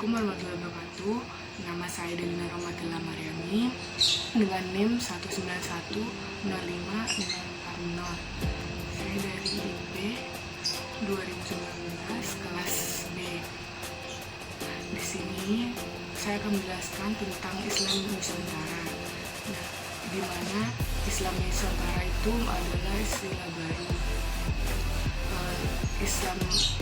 Assalamualaikum warahmatullahi wabarakatuh. Nama saya Delina Romadilla Mariami dengan NIM 1910550. Saya dari IP 2019 kelas B. Di sini saya akan menjelaskan tentang Islam Nusantara. Nah, di mana Islam Nusantara itu adalah istilah baru.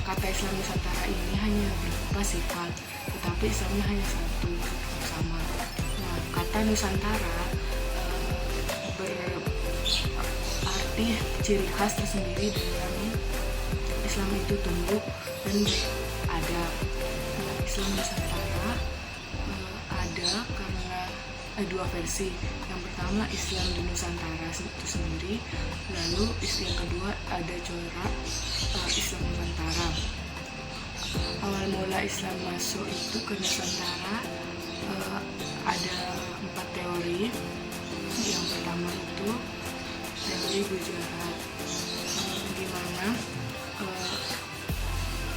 Kata Islam Nusantara ini hanya berupa sifat, tetapi Islamnya hanya satu sama. Nah, kata Nusantara berarti ciri khas tersendiri dalam Islam itu tumbuh dan ada. Nah, Islam Nusantara ada karena dua versi. Yang pertama Islam di Nusantara itu sendiri, lalu yang kedua ada corak Islam Nusantara. Awal mula Islam masuk itu ke Nusantara ada 4 teori. Yang pertama itu teori Gujarat, di mana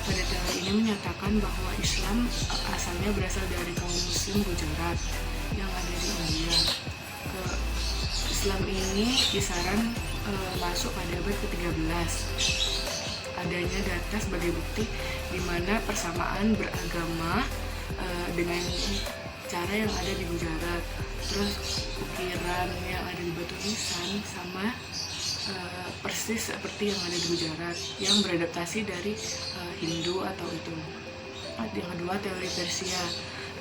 pada teori ini menyatakan bahwa Islam asalnya berasal dari kaum Muslim Gujarat yang ada di India. Islam ini kisaran masuk pada abad ke-13. Adanya data sebagai bukti di mana persamaan beragama dengan cara yang ada di Gujarat, terus ukiran yang ada di batu nisan sama persis seperti yang ada di Gujarat yang beradaptasi dari Hindu atau itu. Yang kedua teori Persia.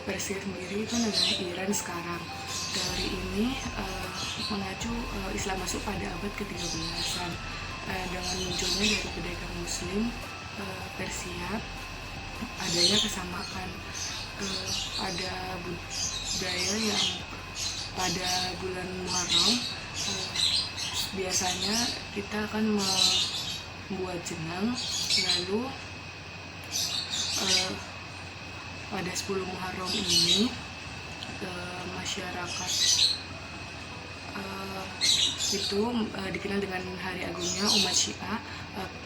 Persia sendiri itu negara Iran sekarang. Teori ini mengacu Islam masuk pada abad ke-13an dengan munculnya dari pedagang Muslim Persia. Adanya kesamaan pada budaya yang pada bulan Muharram biasanya kita akan membuat jenang, lalu pada 10 Muharram ini masyarakat itu dikenal dengan hari agungnya umat Syiah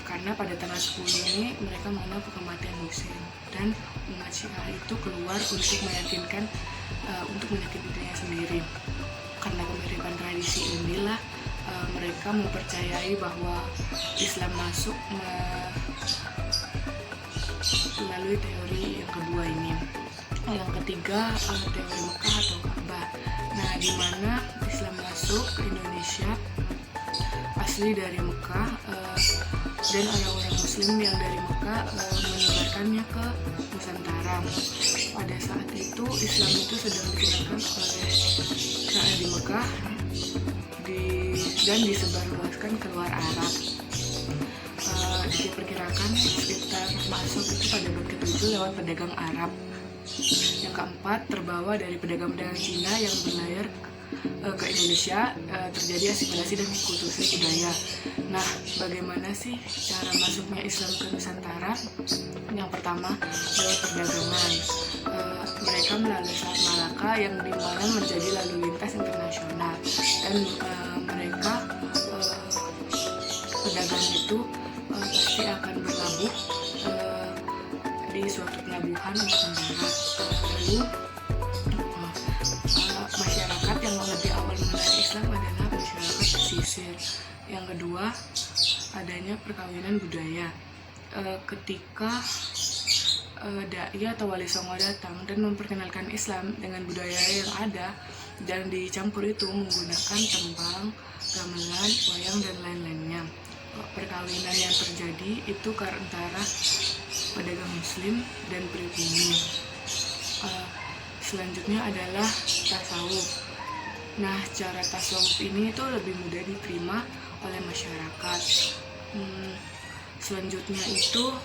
karena pada tanggal 10 ini mereka mengenal kematian Husain, dan umat Syiah itu keluar untuk meyakinkan untuk menyakiti dirinya sendiri. Karena kemiripan tradisi inilah mereka mempercayai bahwa Islam masuk melalui teori yang kedua ini. Yang ketiga teori Mekah atau Ka'bah. Nah, di mana Islam masuk ke Indonesia asli dari Mekah dan orang-orang Muslim yang dari Mekah menyebarkannya ke Nusantara. Pada saat itu Islam itu sedang dikenalkan oleh Syekh di Mekah dan disebarluaskan keluar Arab. Diperkirakan sekitar masuk itu pada abad ke-7 lewat pedagang Arab. Yang keempat, terbawa dari pedagang-pedagang Cina yang berlayar ke Indonesia, terjadi asimilasi dan kulturasi budaya. Nah, bagaimana sih cara masuknya Islam ke Nusantara? Yang pertama, lewat perdagangan. Mereka melalui Selat Malaka yang dimana menjadi lalu lintas internasional, dan mereka pedagang itu pasti akan berlabuh di suatu pelabuhan Nusantara. Lalu masyarakat yang lebih awal mengenal Islam adalah masyarakat pesisir. Yang kedua, adanya perkawinan budaya. Ketika dai atau wali songo datang dan memperkenalkan Islam dengan budaya yang ada dan dicampur itu menggunakan tembang, gamelan, wayang dan lain-lainnya. Perkawinan yang terjadi itu antara pedagang Muslim dan pribumi. Selanjutnya adalah tasawuf. Nah, cara tasawuf ini itu lebih mudah diterima oleh masyarakat. Selanjutnya itu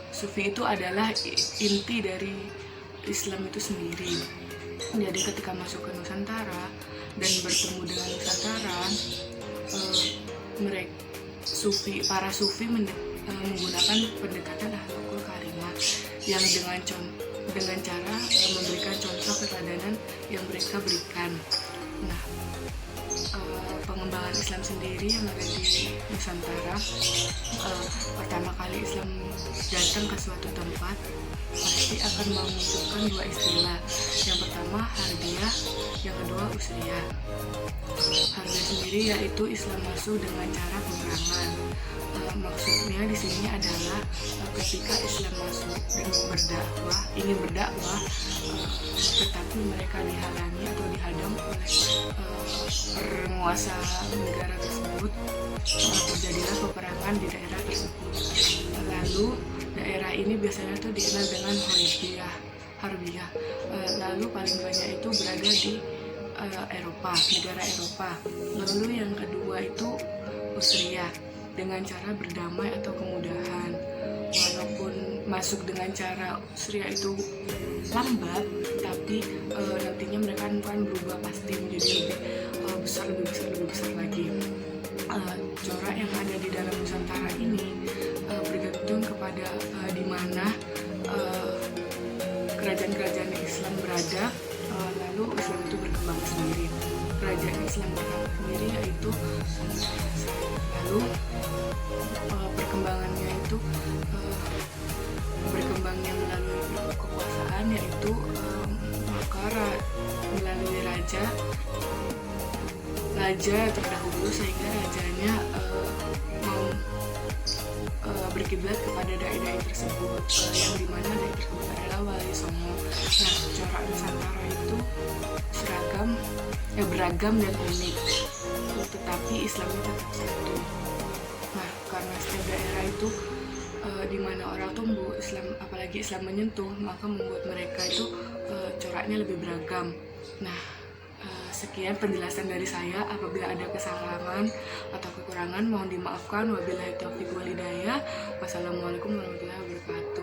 sufi itu adalah inti dari Islam itu sendiri. Jadi ketika masuk ke Nusantara dan bertemu dengan Nusantara, para sufi menggunakan pendekatan akhlakul karimah yang dengan cara memberikan contoh keteladanan yang mereka berikan. Nah, pengembangan Islam sendiri yang ada di Nusantara, pertama kali Islam datang ke suatu tempat pasti akan memunculkan dua istilah. Yang pertama harbiah, yang kedua usriyah. Harbiah sendiri yaitu Islam masuk dengan cara peperangan. Maksudnya di sini adalah ketika Islam masuk dan ingin berdakwah, tetapi mereka dihalangi atau dihadang oleh penguasa negara tersebut, terjadilah peperangan di daerah tersebut. Lalu daerah ini biasanya tuh dikenal dengan harbiah. Lalu paling banyak itu berada di Eropa, negara Eropa. Lalu yang kedua itu usriyah, dengan cara berdamai atau kemudahan. Walaupun masuk dengan cara usriyah itu lambat, tapi nantinya mereka akan berubah pasti menjadi lebih besar lagi. Corak yang ada di dalam Nusantara ini bergantung kepada di mana kerajaan-kerajaan Islam berada, lalu Islam itu berkembang sendiri. Kerajaan Islam berkembang sendiri yaitu lalu perkembangannya itu berkembangnya melalui kekuasaan, yaitu maka melalui raja terdahulu, sehingga rajanya mau berkiblat kepada dai-dai tersebut, yang dimana dai tersebut adalah Wali Songo. Nah, corak Nusantara itu beragam dan unik, tetapi Islamnya tetap satu. Nah, karena setiap daerah itu di mana orang tumbuh Islam, apalagi Islam menyentuh, maka membuat mereka itu coraknya lebih beragam. Nah, sekian penjelasan dari saya. Apabila ada kesalahan atau kekurangan mohon dimaafkan. Wabillahi taufiq wal hidayah. Wassalamualaikum warahmatullahi wabarakatuh.